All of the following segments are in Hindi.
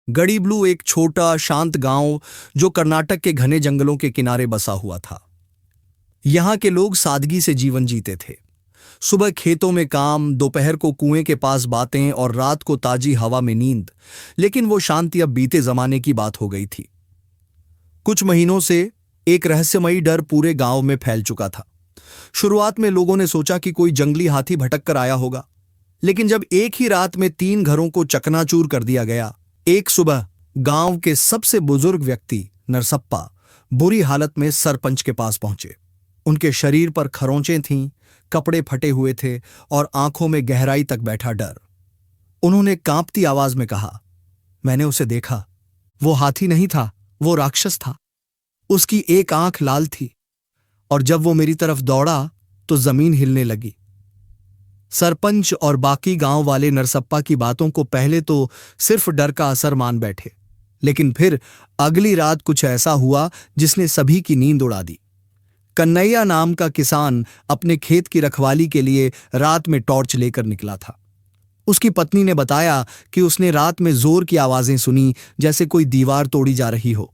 गड़ीब्लू एक छोटा शांत गांव जो कर्नाटक के घने जंगलों के किनारे बसा हुआ था। यहाँ के लोग सादगी से जीवन जीते थे। सुबह खेतों में काम, दोपहर को कुएं के पास बातें और रात को ताजी हवा में नींद। लेकिन वो शांति अब बीते जमाने की बात हो गई थी। कुछ महीनों से एक रहस्यमयी डर पूरे गांव में फैल चुका था। शुरुआत में लोगों ने सोचा कि कोई जंगली हाथी भटक कर आया होगा, लेकिन जब एक ही रात में 3 घरों को चकनाचूर कर दिया गया। एक सुबह गांव के सबसे बुजुर्ग व्यक्ति नरसप्पा बुरी हालत में सरपंच के पास पहुंचे। उनके शरीर पर खरोंचें थीं, कपड़े फटे हुए थे और आंखों में गहराई तक बैठा डर। उन्होंने कांपती आवाज में कहा, मैंने उसे देखा। वो हाथी नहीं था, वो राक्षस था। उसकी एक आंख लाल थी और जब वो मेरी तरफ दौड़ा तो जमीन हिलने लगी। सरपंच और बाकी गांव वाले नरसप्पा की बातों को पहले तो सिर्फ डर का असर मान बैठे, लेकिन फिर अगली रात कुछ ऐसा हुआ जिसने सभी की नींद उड़ा दी। कन्हैया नाम का किसान अपने खेत की रखवाली के लिए रात में टॉर्च लेकर निकला था। उसकी पत्नी ने बताया कि उसने रात में जोर की आवाजें सुनी, जैसे कोई दीवार तोड़ी जा रही हो।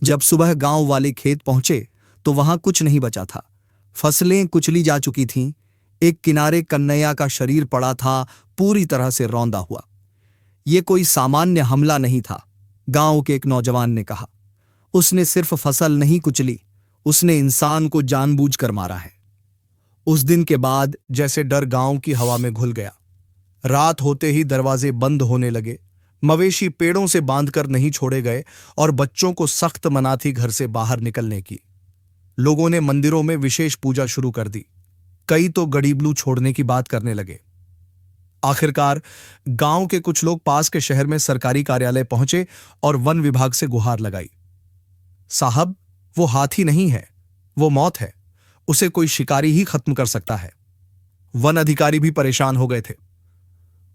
जब सुबह गांव वाले खेत पहुंचे तो वहां कुछ नहीं बचा था। फसलें कुचली जा चुकी थीं। एक किनारे कन्हैया का शरीर पड़ा था, पूरी तरह से रौंदा हुआ। यह कोई सामान्य हमला नहीं था, गांव के एक नौजवान ने कहा। उसने सिर्फ फसल नहीं कुचली, उसने इंसान को जानबूझकर मारा है। उस दिन के बाद जैसे डर गांव की हवा में घुल गया। रात होते ही दरवाजे बंद होने लगे, मवेशी पेड़ों से बांधकर नहीं छोड़े गए और बच्चों को सख्त मना थी घर से बाहर निकलने की। लोगों ने मंदिरों में विशेष पूजा शुरू कर दी। कई तो गड़ीब्लू छोड़ने की बात करने लगे। आखिरकार गांव के कुछ लोग पास के शहर में सरकारी कार्यालय पहुंचे और वन विभाग से गुहार लगाई। साहब, वो हाथी नहीं है, वो मौत है। उसे कोई शिकारी ही खत्म कर सकता है। वन अधिकारी भी परेशान हो गए थे।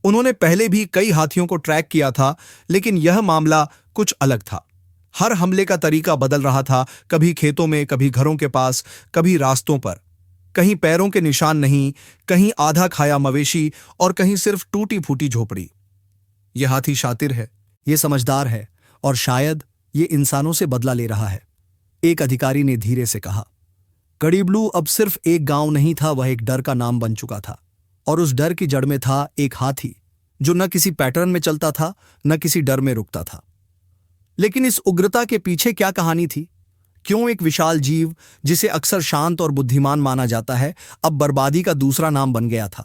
उन्होंने पहले भी कई हाथियों को ट्रैक किया था, लेकिन यह मामला कुछ अलग था। हर हमले का तरीका बदल रहा था, कभी खेतों में, कभी घरों के पास, कभी रास्तों पर। कहीं पैरों के निशान नहीं, कहीं आधा खाया मवेशी और कहीं सिर्फ टूटी फूटी झोपड़ी। यह हाथी शातिर है, यह समझदार है और शायद ये इंसानों से बदला ले रहा है, एक अधिकारी ने धीरे से कहा। गड़ीब्लू अब सिर्फ एक गांव नहीं था, वह एक डर का नाम बन चुका था। और उस डर की जड़ में था एक हाथी जो न किसी पैटर्न में चलता था, न किसी डर में रुकता था। लेकिन इस उग्रता के पीछे क्या कहानी थी? क्यों एक विशाल जीव जिसे अक्सर शांत और बुद्धिमान माना जाता है, अब बर्बादी का दूसरा नाम बन गया था?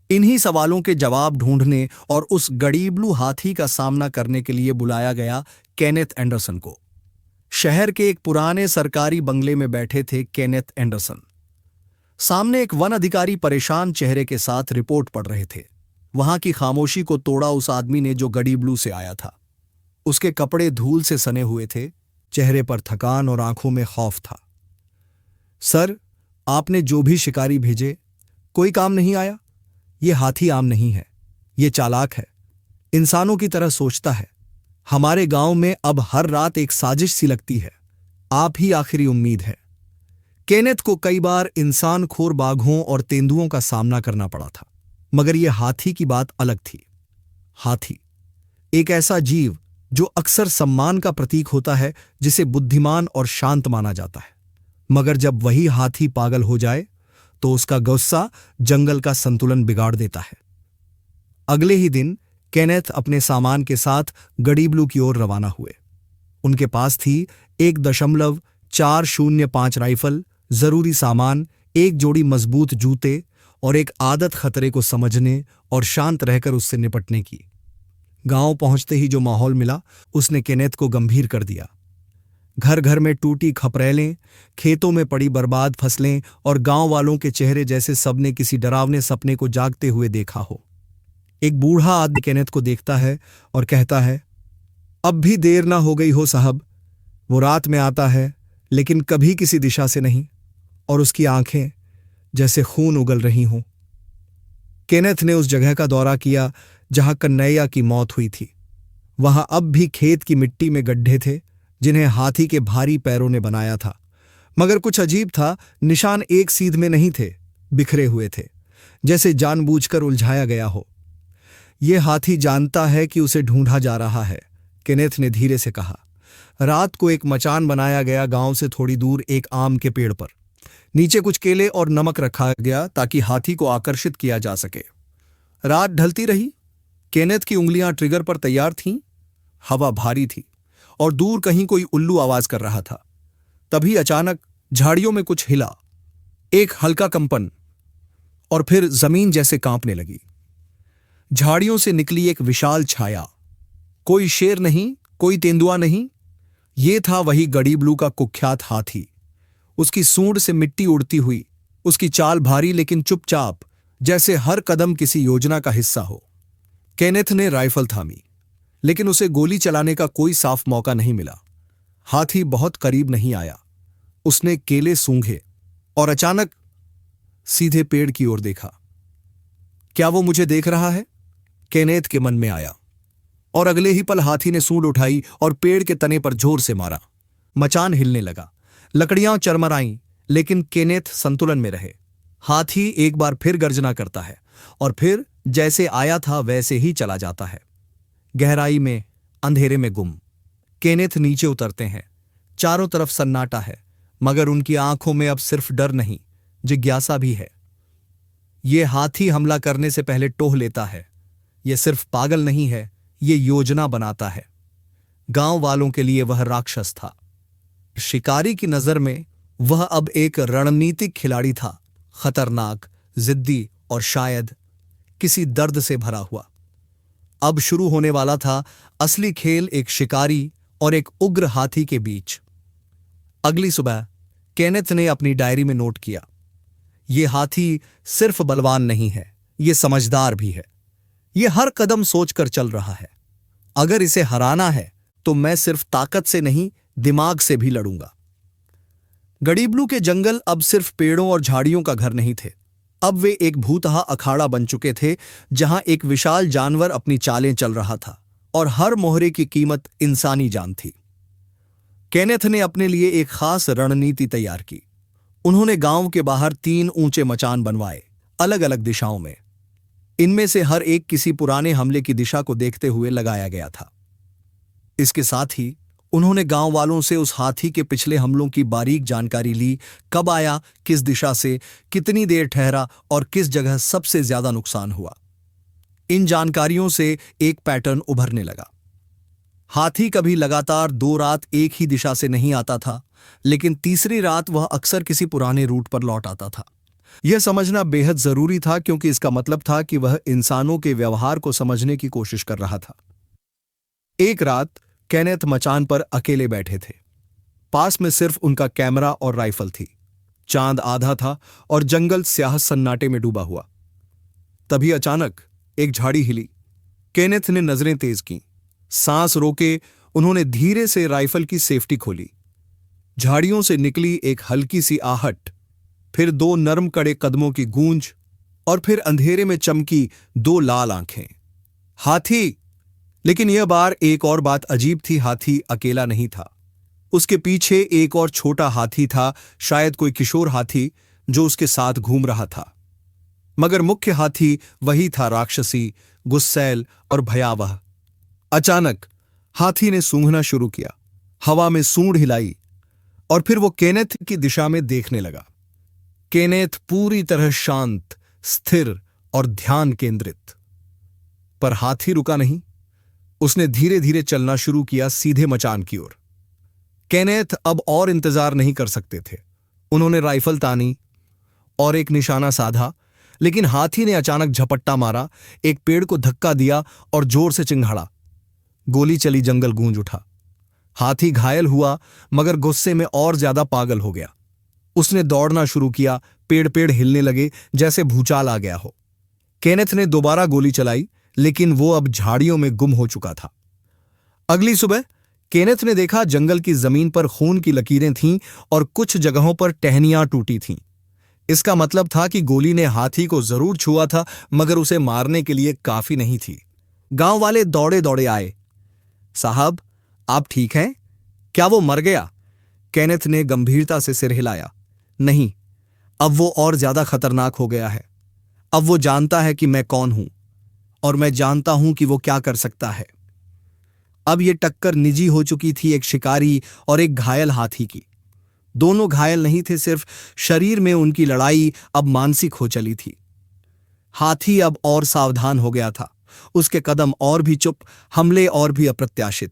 इन्हीं सवालों के जवाब ढूंढने और उस गड़ीब्लू हाथी का सामना करने के लिए बुलाया गया केनेथ एंडरसन को। शहर के एक पुराने सरकारी बंगले में बैठे थे केनेथ एंडरसन। सामने एक वन अधिकारी परेशान चेहरे के साथ रिपोर्ट पढ़ रहे थे। वहां की खामोशी को तोड़ा उस आदमी ने जो गड़ीब्लू से आया था। उसके कपड़े धूल से सने हुए थे, चेहरे पर थकान और आंखों में खौफ था। सर, आपने जो भी शिकारी भेजे, कोई काम नहीं आया। ये हाथी आम नहीं है, ये चालाक है, इंसानों की तरह सोचता है। हमारे गांव में अब हर रात एक साजिश सी लगती है। आप ही आखिरी उम्मीद है। केनेथ को कई बार इंसान खोर बाघों और तेंदुओं का सामना करना पड़ा था, मगर यह हाथी की बात अलग थी। हाथी एक ऐसा जीव जो अक्सर सम्मान का प्रतीक होता है, जिसे बुद्धिमान और शांत माना जाता है। मगर जब वही हाथी पागल हो जाए तो उसका गुस्सा जंगल का संतुलन बिगाड़ देता है। अगले ही दिन केनेथ अपने सामान के साथ गड़ीब्लू की ओर रवाना हुए। उनके पास थी 1.405 राइफल, जरूरी सामान, एक जोड़ी मजबूत जूते और एक आदत खतरे को समझने और शांत रहकर उससे निपटने की। गांव पहुंचते ही जो माहौल मिला उसने केनेथ को गंभीर कर दिया। घर घर में टूटी खपरेलें, खेतों में पड़ी बर्बाद फसलें और गांव वालों के चेहरे जैसे सबने किसी डरावने सपने को जागते हुए देखा हो। एक बूढ़ा आदमी केनेथ को देखता है और कहता है, अब भी देर ना हो गई हो साहब। वो रात में आता है, लेकिन कभी किसी दिशा से नहीं, और उसकी आंखें जैसे खून उगल रही हों। केनेथ ने उस जगह का दौरा किया जहां कन्हैया की मौत हुई थी। वहां अब भी खेत की मिट्टी में गड्ढे थे, जिन्हें हाथी के भारी पैरों ने बनाया था। मगर कुछ अजीब था, निशान एक सीध में नहीं थे, बिखरे हुए थे, जैसे जानबूझकर उलझाया गया हो। ये हाथी जानता है कि उसे ढूंढा जा रहा है, केनेथ ने धीरे से कहा। रात को एक मचान बनाया गया गांव से थोड़ी दूर एक आम के पेड़ पर। नीचे कुछ केले और नमक रखा गया ताकि हाथी को आकर्षित किया जा सके। रात ढलती रही। केनेथ की उंगलियां ट्रिगर पर तैयार थीं। हवा भारी थी और दूर कहीं कोई उल्लू आवाज कर रहा था। तभी अचानक झाड़ियों में कुछ हिला, एक हल्का कंपन, और फिर जमीन जैसे कांपने लगी। झाड़ियों से निकली एक विशाल छाया। कोई शेर नहीं, कोई तेंदुआ नहीं, ये था वही गडीब्लू का कुख्यात हाथी। उसकी सूंड से मिट्टी उड़ती हुई, उसकी चाल भारी लेकिन चुपचाप, जैसे हर कदम किसी योजना का हिस्सा हो। केनेथ ने राइफल थामी, लेकिन उसे गोली चलाने का कोई साफ मौका नहीं मिला। हाथी बहुत करीब नहीं आया। उसने केले सूंघे और अचानक सीधे पेड़ की ओर देखा। क्या वो मुझे देख रहा है? केनेथ के मन में आया, और अगले ही पल हाथी ने सूंड उठाई और पेड़ के तने पर जोर से मारा। मचान हिलने लगा, लकड़ियां चरमराईं, लेकिन केनेथ संतुलन में रहे। हाथी एक बार फिर गर्जना करता है और फिर जैसे आया था वैसे ही चला जाता है, गहराई में, अंधेरे में गुम। केनेथ नीचे उतरते हैं। चारों तरफ सन्नाटा है, मगर उनकी आंखों में अब सिर्फ डर नहीं, जिज्ञासा भी है। ये हाथी हमला करने से पहले टोह लेता है। ये सिर्फ पागल नहीं है, ये योजना बनाता है। गांव वालों के लिए वह राक्षस था। शिकारी की नजर में वह अब एक रणनीतिक खिलाड़ी था, खतरनाक, जिद्दी और शायद किसी दर्द से भरा हुआ। अब शुरू होने वाला था असली खेल, एक शिकारी और एक उग्र हाथी के बीच। अगली सुबह केनेथ ने अपनी डायरी में नोट किया, ये हाथी सिर्फ बलवान नहीं है, ये समझदार भी है। ये हर कदम सोचकर चल रहा है। अगर इसे हराना है तो मैं सिर्फ ताकत से नहीं, दिमाग से भी लड़ूंगा। गडीब्लू के जंगल अब सिर्फ पेड़ों और झाड़ियों का घर नहीं थे। अब वे एक भूतहा अखाड़ा बन चुके थे, जहां एक विशाल जानवर अपनी चालें चल रहा था और हर मोहरे की कीमत इंसानी जान थी। केनेथ ने अपने लिए एक खास रणनीति तैयार की। उन्होंने गांव के बाहर 3 ऊंचे मचान बनवाए, अलग अलग दिशाओं में। इनमें से हर एक किसी पुराने हमले की दिशा को देखते हुए लगाया गया था। इसके साथ ही उन्होंने गांव वालों से उस हाथी के पिछले हमलों की बारीक जानकारी ली, कब आया, किस दिशा से, कितनी देर ठहरा और किस जगह सबसे ज्यादा नुकसान हुआ। इन जानकारियों से एक पैटर्न उभरने लगा। हाथी कभी लगातार 2 रात एक ही दिशा से नहीं आता था, लेकिन तीसरी रात वह अक्सर किसी पुराने रूट पर लौट आता था। यह समझना बेहद जरूरी था, क्योंकि इसका मतलब था कि वह इंसानों के व्यवहार को समझने की कोशिश कर रहा था। एक रात केनेथ मचान पर अकेले बैठे थे। पास में सिर्फ उनका कैमरा और राइफल थी। चांद आधा था और जंगल स्याह सन्नाटे में डूबा हुआ। तभी अचानक एक झाड़ी हिली। केनेथ ने नजरें तेज कीं। सांस रोके उन्होंने धीरे से राइफल की सेफ्टी खोली। झाड़ियों से निकली एक हल्की सी आहट, फिर 2 नरम कड़े कदमों की गूंज, और फिर अंधेरे में चमकी 2 लाल आंखें। हाथी! लेकिन यह बार एक और बात अजीब थी, हाथी अकेला नहीं था। उसके पीछे एक और छोटा हाथी था, शायद कोई किशोर हाथी जो उसके साथ घूम रहा था। मगर मुख्य हाथी वही था, राक्षसी, गुस्सैल और भयावह। अचानक हाथी ने सूंघना शुरू किया, हवा में सूंड हिलाई, और फिर वो केनेथ की दिशा में देखने लगा। केनेथ पूरी तरह शांत, स्थिर और ध्यान केंद्रित। पर हाथी रुका नहीं। उसने धीरे धीरे चलना शुरू किया, सीधे मचान की ओर। केनेथ अब और इंतजार नहीं कर सकते थे। उन्होंने राइफल तानी और एक निशाना साधा, लेकिन हाथी ने अचानक झपट्टा मारा, एक पेड़ को धक्का दिया और जोर से चिंघाड़ा। गोली चली, जंगल गूंज उठा। हाथी घायल हुआ, मगर गुस्से में और ज्यादा पागल हो गया। उसने दौड़ना शुरू किया, पेड़ पेड़ हिलने लगे जैसे भूचाल आ गया हो। केनेथ ने दोबारा गोली चलाई, लेकिन वो अब झाड़ियों में गुम हो चुका था। अगली सुबह केनेथ ने देखा जंगल की जमीन पर खून की लकीरें थीं और कुछ जगहों पर टहनियां टूटी थीं। इसका मतलब था कि गोली ने हाथी को जरूर छुआ था, मगर उसे मारने के लिए काफी नहीं थी। गांव वाले दौड़े दौड़े आए। साहब, आप ठीक हैं? क्या वो मर गया? केनेथ ने गंभीरता से सिर हिलाया। नहीं, अब वो और ज्यादा खतरनाक हो गया है। अब वो जानता है कि मैं कौन हूं, और मैं जानता हूं कि वो क्या कर सकता है। अब ये टक्कर निजी हो चुकी थी, एक शिकारी और एक घायल हाथी की। दोनों घायल नहीं थे, सिर्फ शरीर में उनकी लड़ाई अब मानसिक हो चली थी। हाथी अब और सावधान हो गया था, उसके कदम और भी चुप, हमले और भी अप्रत्याशित।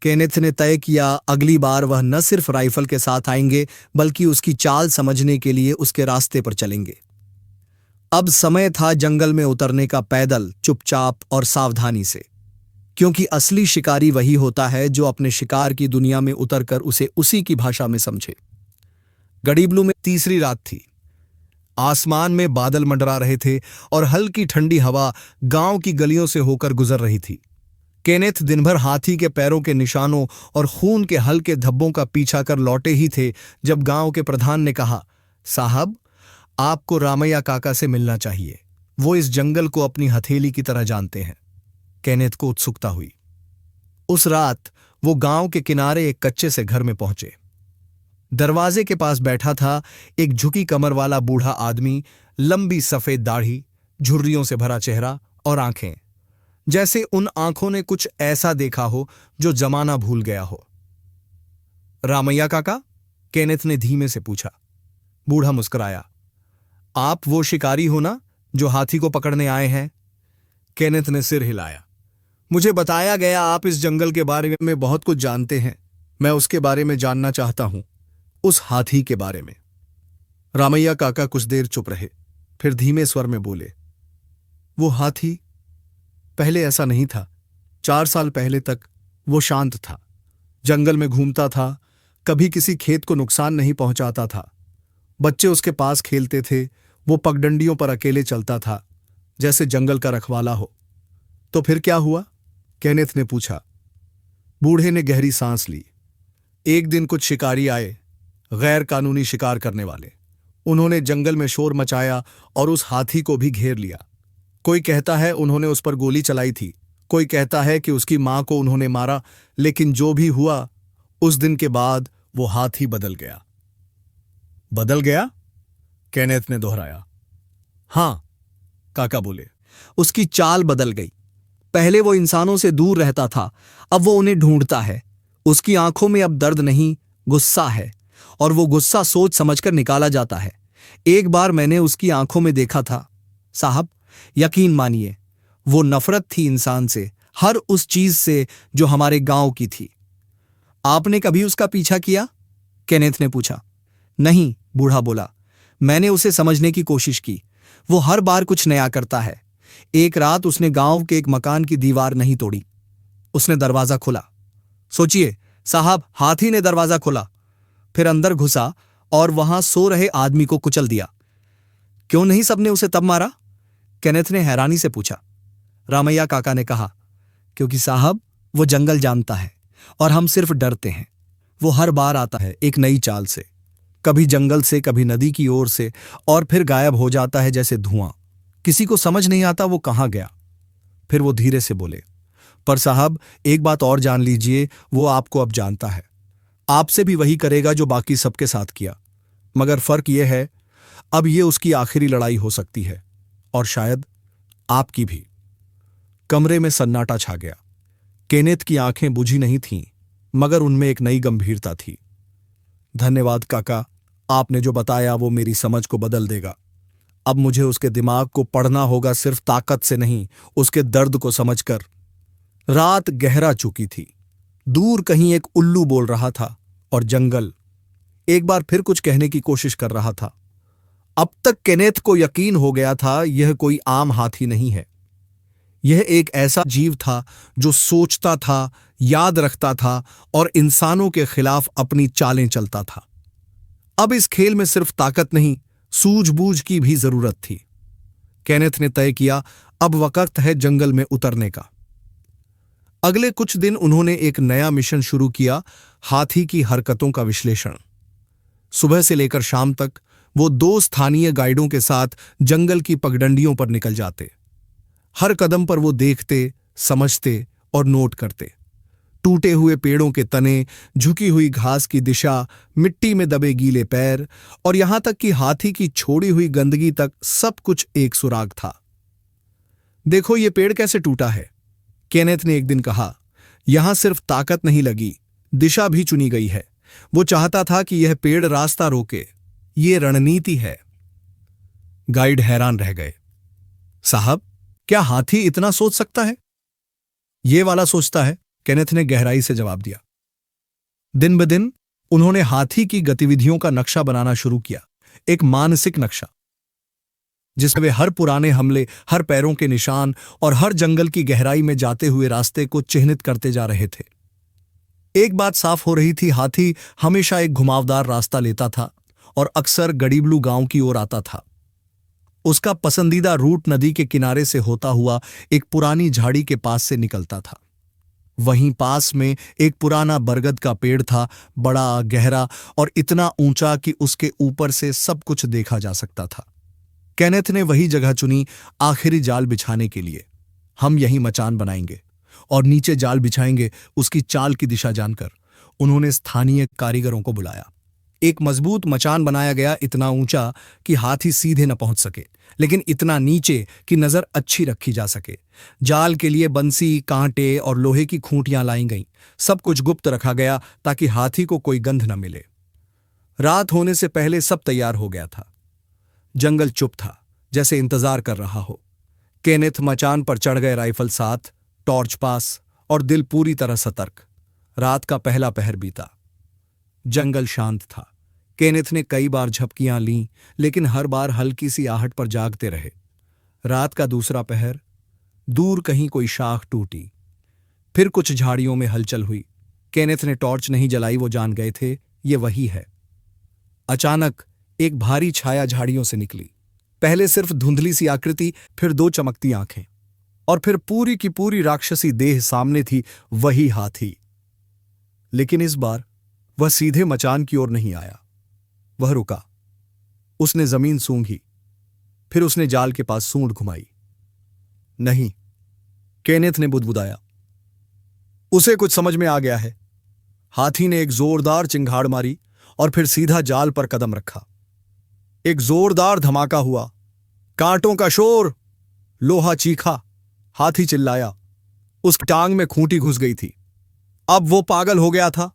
केनेथ ने तय किया अगली बार वह न सिर्फ राइफल के साथ आएंगे बल्कि उसकी चाल समझने के लिए उसके रास्ते पर चलेंगे। अब समय था जंगल में उतरने का, पैदल, चुपचाप और सावधानी से, क्योंकि असली शिकारी वही होता है जो अपने शिकार की दुनिया में उतरकर उसे उसी की भाषा में समझे। गडीब्लू में तीसरी रात थी। आसमान में बादल मंडरा रहे थे और हल्की ठंडी हवा गांव की गलियों से होकर गुजर रही थी। केनेथ दिन भर हाथी के पैरों के निशानों और खून के हल्के धब्बों का पीछा कर लौटे ही थे जब गांव के प्रधान ने कहा, साहब, आपको रामैया काका से मिलना चाहिए। वो इस जंगल को अपनी हथेली की तरह जानते हैं। केनेथ को उत्सुकता हुई। उस रात वो गांव के किनारे एक कच्चे से घर में पहुंचे। दरवाजे के पास बैठा था एक झुकी कमर वाला बूढ़ा आदमी, लंबी सफेद दाढ़ी, झुर्रियों से भरा चेहरा और आंखें, जैसे उन आंखों ने कुछ ऐसा देखा हो जो जमाना भूल गया हो। रामैया काका? केनेथ ने धीमे से पूछा। बूढ़ा मुस्कुराया। आप वो शिकारी हो ना जो हाथी को पकड़ने आए हैं? केनेथ ने सिर हिलाया। मुझे बताया गया आप इस जंगल के बारे में बहुत कुछ जानते हैं। मैं उसके बारे में जानना चाहता हूं, उस हाथी के बारे में। रामैया काका कुछ देर चुप रहे, फिर धीमे स्वर में बोले, वो हाथी पहले ऐसा नहीं था। 4 साल पहले तक वो शांत था, जंगल में घूमता था, कभी किसी खेत को नुकसान नहीं पहुंचाता था। बच्चे उसके पास खेलते थे, वो पगडंडियों पर अकेले चलता था, जैसे जंगल का रखवाला हो। तो फिर क्या हुआ? केनेथ ने पूछा। बूढ़े ने गहरी सांस ली। एक दिन कुछ शिकारी आए, गैर कानूनी शिकार करने वाले। उन्होंने जंगल में शोर मचाया और उस हाथी को भी घेर लिया। कोई कहता है उन्होंने उस पर गोली चलाई थी, कोई कहता है कि उसकी मां को उन्होंने मारा, लेकिन जो भी हुआ, उस दिन के बाद वो हाथी बदल गया। बदल गया? केनेथ ने दोहराया। हां, काका बोले, उसकी चाल बदल गई। पहले वो इंसानों से दूर रहता था, अब वो उन्हें ढूंढता है। उसकी आंखों में अब दर्द नहीं, गुस्सा है, और वो गुस्सा सोच समझकर निकाला जाता है। एक बार मैंने उसकी आंखों में देखा था साहब, यकीन मानिए, वो नफरत थी इंसान से, हर उस चीज से जो हमारे गांव की थी। आपने कभी उसका पीछा किया? केनेथ ने पूछा। नहीं, बूढ़ा बोला, मैंने उसे समझने की कोशिश की। वो हर बार कुछ नया करता है। एक रात उसने गांव के एक मकान की दीवार नहीं तोड़ी, उसने दरवाजा खोला। सोचिए साहब, हाथी ने दरवाजा खोला, फिर अंदर घुसा और वहां सो रहे आदमी को कुचल दिया। क्यों नहीं सबने उसे तब मारा? केनेथ ने हैरानी से पूछा। रामैया काका ने कहा, क्योंकि साहब, वो जंगल जानता है और हम सिर्फ डरते हैं। वो हर बार आता है एक नई चाल से, कभी जंगल से, कभी नदी की ओर से, और फिर गायब हो जाता है जैसे धुआं। किसी को समझ नहीं आता वो कहां गया। फिर वो धीरे से बोले, पर साहब, एक बात और जान लीजिए, वो आपको अब जानता है। आपसे भी वही करेगा जो बाकी सबके साथ किया, मगर फर्क यह है, अब ये उसकी आखिरी लड़ाई हो सकती है, और शायद आपकी भी। कमरे में सन्नाटा छा गया। केनेथ की आंखें बुझी नहीं थीं, मगर उनमें एक नई गंभीरता थी। धन्यवाद काका, आपने जो बताया वो मेरी समझ को बदल देगा। अब मुझे उसके दिमाग को पढ़ना होगा, सिर्फ ताकत से नहीं, उसके दर्द को समझकर। रात गहरा चुकी थी। दूर कहीं एक उल्लू बोल रहा था और जंगल एक बार फिर कुछ कहने की कोशिश कर रहा था। अब तक केनेथ को यकीन हो गया था यह कोई आम हाथी नहीं है। यह एक ऐसा जीव था जो सोचता था, याद रखता था और इंसानों के खिलाफ अपनी चालें चलता था। अब इस खेल में सिर्फ ताकत नहीं, सूझबूझ की भी जरूरत थी। केनेथ ने तय किया, अब वक्त है जंगल में उतरने का। अगले कुछ दिन उन्होंने एक नया मिशन शुरू किया, हाथी की हरकतों का विश्लेषण। सुबह से लेकर शाम तक वो 2 स्थानीय गाइडों के साथ जंगल की पगडंडियों पर निकल जाते। हर कदम पर वो देखते, समझते और नोट करते। टूटे हुए पेड़ों के तने, झुकी हुई घास की दिशा, मिट्टी में दबे गीले पैर, और यहां तक कि हाथी की छोड़ी हुई गंदगी तक सब कुछ एक सुराग था। देखो ये पेड़ कैसे टूटा है, केनेथ ने एक दिन कहा, यहां सिर्फ ताकत नहीं लगी, दिशा भी चुनी गई है। वो चाहता था कि यह पेड़ रास्ता रोके। ये रणनीति है। गाइड हैरान रह गए। साहब, क्या हाथी इतना सोच सकता है? ये वाला सोचता है, केनेथ ने गहराई से जवाब दिया। दिन ब दिन उन्होंने हाथी की गतिविधियों का नक्शा बनाना शुरू किया, एक मानसिक नक्शा जिसमें वे हर पुराने हमले, हर पैरों के निशान और हर जंगल की गहराई में जाते हुए रास्ते को चिह्नित करते जा रहे थे। एक बात साफ हो रही थी, हाथी हमेशा एक घुमावदार रास्ता लेता था और अक्सर गड़ीबलू गांव की ओर आता था। उसका पसंदीदा रूट नदी के किनारे से होता हुआ एक पुरानी झाड़ी के पास से निकलता था। वहीं पास में एक पुराना बरगद का पेड़ था, बड़ा, गहरा और इतना ऊंचा कि उसके ऊपर से सब कुछ देखा जा सकता था। केनेथ ने वही जगह चुनी आखिरी जाल बिछाने के लिए। हम यहीं मचान बनाएंगे और नीचे जाल बिछाएंगे, उसकी चाल की दिशा जानकर उन्होंने स्थानीय कारीगरों को बुलाया। एक मजबूत मचान बनाया गया, इतना ऊंचा कि हाथी सीधे न पहुंच सके, लेकिन इतना नीचे कि नजर अच्छी रखी जा सके। जाल के लिए बंसी, कांटे और लोहे की खूंटियां लाई गईं। सब कुछ गुप्त रखा गया ताकि हाथी को कोई गंध न मिले। रात होने से पहले सब तैयार हो गया था। जंगल चुप था, जैसे इंतजार कर रहा हो। केनेथ मचान पर चढ़ गए, राइफल साथ, टॉर्च पास और दिल पूरी तरह सतर्क। रात का पहला पहर बीता। जंगल शांत था। केनेथ ने कई बार झपकियां लीं, लेकिन हर बार हल्की सी आहट पर जागते रहे। रात का दूसरा पहर, दूर कहीं कोई शाख टूटी। फिर कुछ झाड़ियों में हलचल हुई। केनेथ ने टॉर्च नहीं जलाई, वो जान गए थे ये वही है। अचानक एक भारी छाया झाड़ियों से निकली। पहले सिर्फ धुंधली सी आकृति, फिर दो चमकती आंखें और फिर पूरी की पूरी राक्षसी देह सामने थी, वही हाथी। लेकिन इस बार वह सीधे मचान की ओर नहीं आया। वह रुका। उसने जमीन सूंघी, फिर उसने जाल के पास सूंड घुमाई। नहीं, केनेथ ने बुदबुदाया। उसे कुछ समझ में आ गया है। हाथी ने एक जोरदार चिंगाड़ मारी और फिर सीधा जाल पर कदम रखा। एक जोरदार धमाका हुआ, कांटों का शोर, लोहा चीखा। हाथी चिल्लाया। उसकी टांग में खूंटी घुस गई थी। अब वो पागल हो गया था।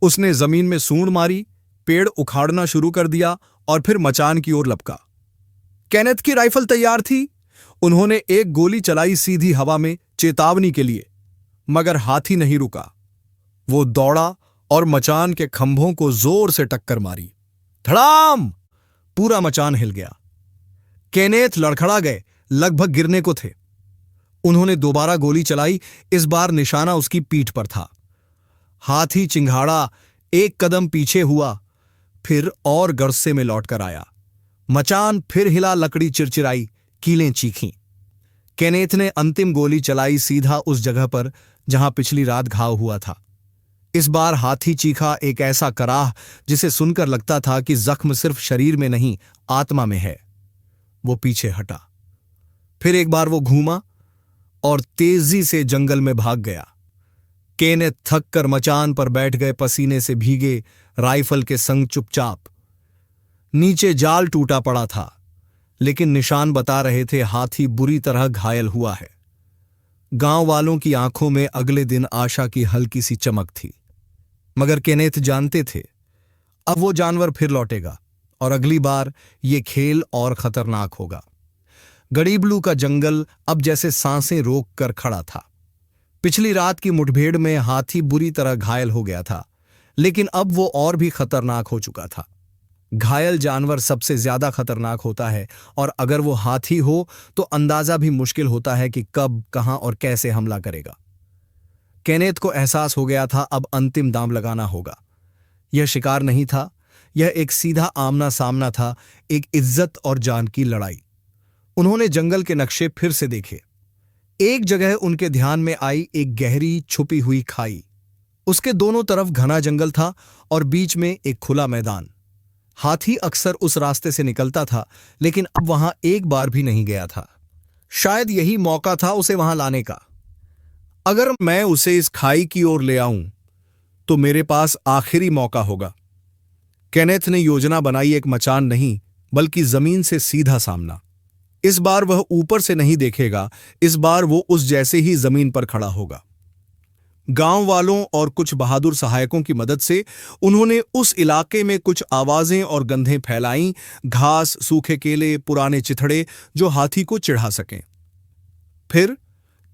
उसने जमीन में सूंड मारी, पेड़ उखाड़ना शुरू कर दिया और फिर मचान की ओर लपका। केनेथ की राइफल तैयार थी। उन्होंने एक गोली चलाई सीधी हवा में, चेतावनी के लिए, मगर हाथी नहीं रुका। वो दौड़ा और मचान के खंभों को जोर से टक्कर मारी। धड़ाम! पूरा मचान हिल गया। केनेथ लड़खड़ा गए, लगभग गिरने को थे। उन्होंने दोबारा गोली चलाई। इस बार निशाना उसकी पीठ पर था। हाथी चिंघाड़ा, एक कदम पीछे हुआ, फिर और गरस्से में लौटकर आया। मचान फिर हिला, लकड़ी चिरचिराई, कीलें चीखीं। केनेथ ने अंतिम गोली चलाई सीधा उस जगह पर जहां पिछली रात घाव हुआ था। इस बार हाथी चीखा, एक ऐसा कराह जिसे सुनकर लगता था कि जख्म सिर्फ शरीर में नहीं, आत्मा में है। वो पीछे हटा। फिर एक बार वो घूमा और तेजी से जंगल में भाग गया। केनेथ थक कर मचान पर बैठ गए, पसीने से भीगे, राइफल के संग चुपचाप। नीचे जाल टूटा पड़ा था, लेकिन निशान बता रहे थे हाथी बुरी तरह घायल हुआ है। गांव वालों की आंखों में अगले दिन आशा की हल्की सी चमक थी, मगर केनेथ जानते थे अब वो जानवर फिर लौटेगा और अगली बार ये खेल और खतरनाक होगा। गड़ीबलू का जंगल अब जैसे सांसें रोक कर खड़ा था। पिछली रात की मुठभेड़ में हाथी बुरी तरह घायल हो गया था, लेकिन अब वो और भी खतरनाक हो चुका था। घायल जानवर सबसे ज्यादा खतरनाक होता है, और अगर वो हाथी हो तो अंदाजा भी मुश्किल होता है कि कब, कहां और कैसे हमला करेगा। केनेथ को एहसास हो गया था अब अंतिम दांव लगाना होगा। यह शिकार नहीं था, यह एक सीधा आमना सामना था, एक इज्जत और जान की लड़ाई। उन्होंने जंगल के नक्शे फिर से देखे। एक जगह उनके ध्यान में आई, एक गहरी छुपी हुई खाई। उसके दोनों तरफ घना जंगल था और बीच में एक खुला मैदान। हाथी अक्सर उस रास्ते से निकलता था, लेकिन अब वहां एक बार भी नहीं गया था। शायद यही मौका था उसे वहां लाने का। अगर मैं उसे इस खाई की ओर ले आऊं तो मेरे पास आखिरी मौका होगा। केनेथ ने योजना बनाई, एक मचान नहीं बल्कि जमीन से सीधा सामना। इस बार वह ऊपर से नहीं देखेगा, इस बार वो उस जैसे ही जमीन पर खड़ा होगा। गांव वालों और कुछ बहादुर सहायकों की मदद से उन्होंने उस इलाके में कुछ आवाजें और गंधें फैलाईं, घास, सूखे केले, पुराने चिथड़े जो हाथी को चिढ़ा सकें। फिर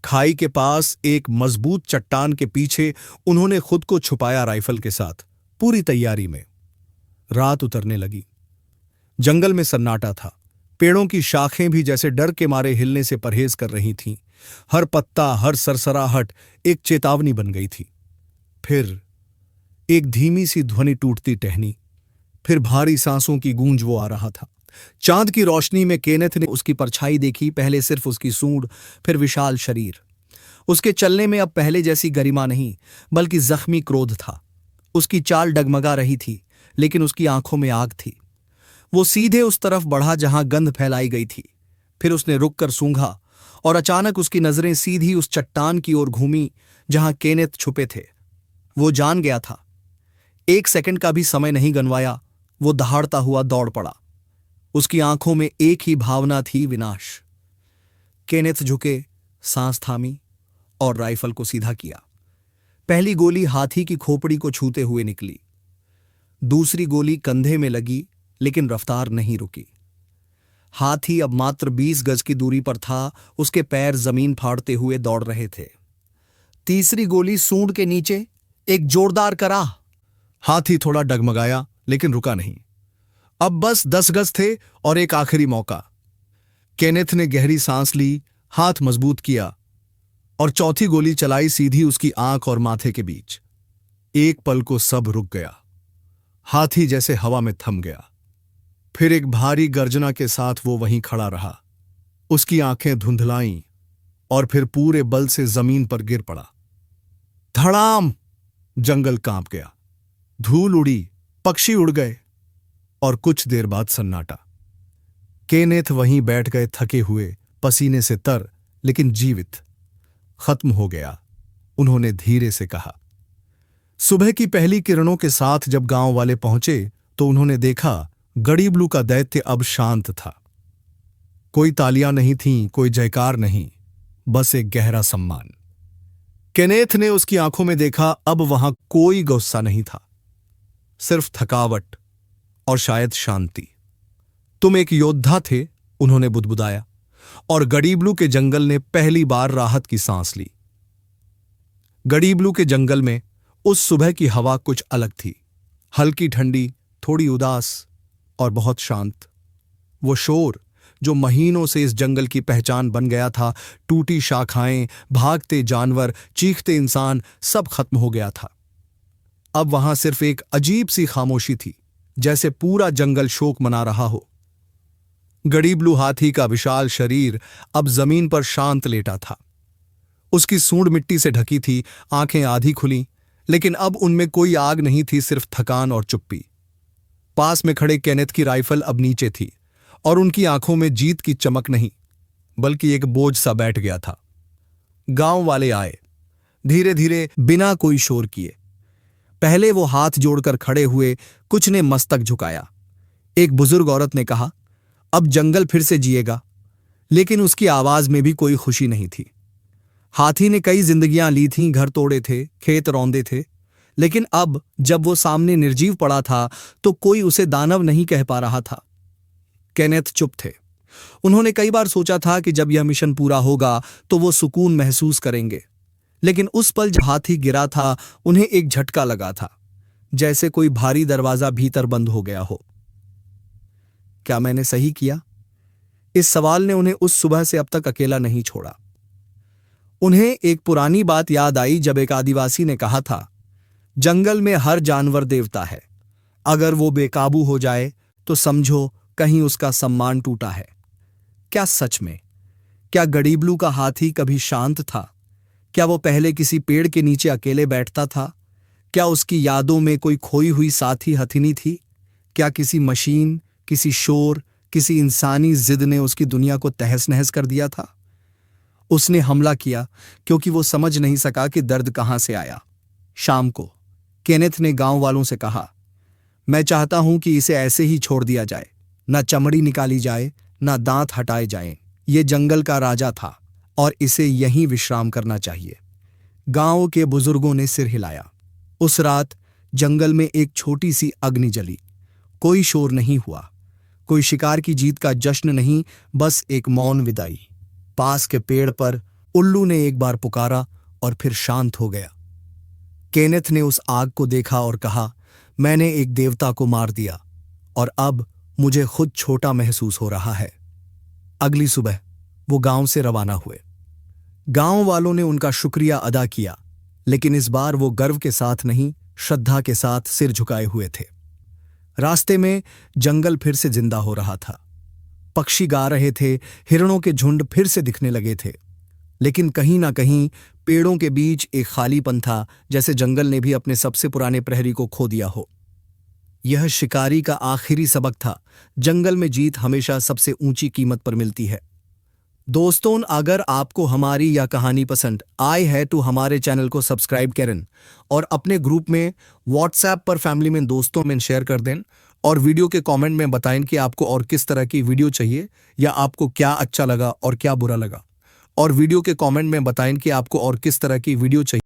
खाई के पास एक मजबूत चट्टान के पीछे उन्होंने खुद को छुपाया राइफल के साथ, पूरी तैयारी में। रात उतरने लगी। जंगल में सन्नाटा था। पेड़ों की शाखें भी जैसे डर के मारे हिलने से परहेज कर रही थीं। हर पत्ता, हर सरसराहट एक चेतावनी बन गई थी। फिर एक धीमी सी ध्वनि टूटती टहनी, फिर भारी सांसों की गूंज वो आ रहा था। चांद की रोशनी में केनेथ ने उसकी परछाई देखी, पहले सिर्फ उसकी सूंड, फिर विशाल शरीर। उसके चलने में अब पहले जैसी गरिमा नहीं, बल्कि जख्मी क्रोध था। उसकी चाल डगमगा रही थी, लेकिन उसकी आंखों में आग थी। वो सीधे उस तरफ बढ़ा जहां गंध फैलाई गई थी। फिर उसने रुककर सूंघा और अचानक उसकी नजरें सीधी उस चट्टान की ओर घूमी जहां केनेथ छुपे थे। वो जान गया था। एक सेकंड का भी समय नहीं गंवाया, वो दहाड़ता हुआ दौड़ पड़ा। उसकी आंखों में एक ही भावना थी, विनाश। केनेथ झुके, सांस थामी और राइफल को सीधा किया। पहली गोली हाथी की खोपड़ी को छूते हुए निकली। दूसरी गोली कंधे में लगी, लेकिन रफ्तार नहीं रुकी। हाथी अब मात्र 20 गज की दूरी पर था, उसके पैर जमीन फाड़ते हुए दौड़ रहे थे। तीसरी गोली सूंड के नीचे, एक जोरदार कराह। हाथी थोड़ा डगमगाया, लेकिन रुका नहीं। अब बस 10 गज थे और एक आखिरी मौका। केनेथ ने गहरी सांस ली, हाथ मजबूत किया और चौथी गोली चलाई सीधी उसकी आंख और माथे के बीच। एक पल को सब रुक गया। हाथी जैसे हवा में थम गया। फिर एक भारी गर्जना के साथ वो वहीं खड़ा रहा। उसकी आंखें धुंधलाईं और फिर पूरे बल से जमीन पर गिर पड़ा। धड़ाम! जंगल कांप गया। धूल उड़ी, पक्षी उड़ गए और कुछ देर बाद सन्नाटा। केनेथ वहीं बैठ गए, थके हुए, पसीने से तर, लेकिन जीवित। खत्म हो गया, उन्होंने धीरे से कहा। सुबह की पहली किरणों के साथ जब गांव वाले पहुंचे तो उन्होंने देखा गड़ीबलू का दैत्य अब शांत था। कोई तालियां नहीं थीं, कोई जयकार नहीं, बस एक गहरा सम्मान। केनेथ ने उसकी आंखों में देखा, अब वहां कोई गुस्सा नहीं था, सिर्फ थकावट और शायद शांति। तुम एक योद्धा थे, उन्होंने बुदबुदाया, और गड़ीबलू के जंगल ने पहली बार राहत की सांस ली। गड़ीबलू के जंगल में उस सुबह की हवा कुछ अलग थी, हल्की ठंडी, थोड़ी उदास और बहुत शांत। वो शोर जो महीनों से इस जंगल की पहचान बन गया था, टूटी शाखाएं, भागते जानवर, चीखते इंसान, सब खत्म हो गया था। अब वहां सिर्फ एक अजीब सी खामोशी थी, जैसे पूरा जंगल शोक मना रहा हो। गड़ीबलू हाथी का विशाल शरीर अब जमीन पर शांत लेटा था। उसकी सूंड मिट्टी से ढकी थी, आंखें आधी खुली, लेकिन अब उनमें कोई आग नहीं थी, सिर्फ थकान और चुप्पी। पास में खड़े केनेथ की राइफल अब नीचे थी और उनकी आंखों में जीत की चमक नहीं, बल्कि एक बोझ सा बैठ गया था। गांव वाले आए, धीरे धीरे, बिना कोई शोर किए। पहले वो हाथ जोड़कर खड़े हुए, कुछ ने मस्तक झुकाया। एक बुजुर्ग औरत ने कहा, अब जंगल फिर से जिएगा, लेकिन उसकी आवाज में भी कोई खुशी नहीं थी। हाथी ने कई जिंदगियां ली थीं, घर तोड़े थे, खेत रौंदे थे, लेकिन अब जब वो सामने निर्जीव पड़ा था तो कोई उसे दानव नहीं कह पा रहा था। केनेथ चुप थे। उन्होंने कई बार सोचा था कि जब यह मिशन पूरा होगा तो वो सुकून महसूस करेंगे, लेकिन उस पल जब हाथी गिरा था, उन्हें एक झटका लगा था, जैसे कोई भारी दरवाजा भीतर बंद हो गया हो। क्या मैंने सही किया? इस सवाल ने उन्हें उस सुबह से अब तक अकेला नहीं छोड़ा। उन्हें एक पुरानी बात याद आई, जब एक आदिवासी ने कहा था, जंगल में हर जानवर देवता है, अगर वो बेकाबू हो जाए तो समझो कहीं उसका सम्मान टूटा है। क्या सच में? क्या गड़ीबलू का हाथी कभी शांत था? क्या वो पहले किसी पेड़ के नीचे अकेले बैठता था? क्या उसकी यादों में कोई खोई हुई साथी हथिनी थी? क्या किसी मशीन, किसी शोर, किसी इंसानी जिद ने उसकी दुनिया को तहस नहस कर दिया था? उसने हमला किया क्योंकि वो समझ नहीं सका कि दर्द कहां से आया। शाम को केनेथ ने गांव वालों से कहा, मैं चाहता हूं कि इसे ऐसे ही छोड़ दिया जाए, ना चमड़ी निकाली जाए, ना दांत हटाए जाएं। ये जंगल का राजा था और इसे यहीं विश्राम करना चाहिए। गांव के बुजुर्गों ने सिर हिलाया। उस रात जंगल में एक छोटी सी अग्नि जली। कोई शोर नहीं हुआ, कोई शिकार की जीत का जश्न नहीं, बस एक मौन विदाई। पास के पेड़ पर उल्लू ने एक बार पुकारा और फिर शांत हो गया। केनेथ ने उस आग को देखा और कहा, मैंने एक देवता को मार दिया और अब मुझे खुद छोटा महसूस हो रहा है। अगली सुबह वो गांव से रवाना हुए। गांव वालों ने उनका शुक्रिया अदा किया, लेकिन इस बार वो गर्व के साथ नहीं, श्रद्धा के साथ सिर झुकाए हुए थे। रास्ते में जंगल फिर से जिंदा हो रहा था। पक्षी गा रहे थे, हिरणों के झुंड फिर से दिखने लगे थे, लेकिन कहीं ना कहीं पेड़ों के बीच एक खालीपन था, जैसे जंगल ने भी अपने सबसे पुराने प्रहरी को खो दिया हो। यह शिकारी का आखिरी सबक था, जंगल में जीत हमेशा सबसे ऊंची कीमत पर मिलती है। दोस्तों, अगर आपको हमारी यह कहानी पसंद आई है तो हमारे चैनल को सब्सक्राइब करें और अपने ग्रुप में, व्हाट्सएप पर, फैमिली में, दोस्तों में शेयर कर दें और वीडियो के कमेंट में बताएं कि आपको और किस तरह की वीडियो चाहिए या आपको क्या अच्छा लगा और क्या बुरा लगा, और वीडियो के कमेंट में बताएं कि आपको और किस तरह की वीडियो चाहिए।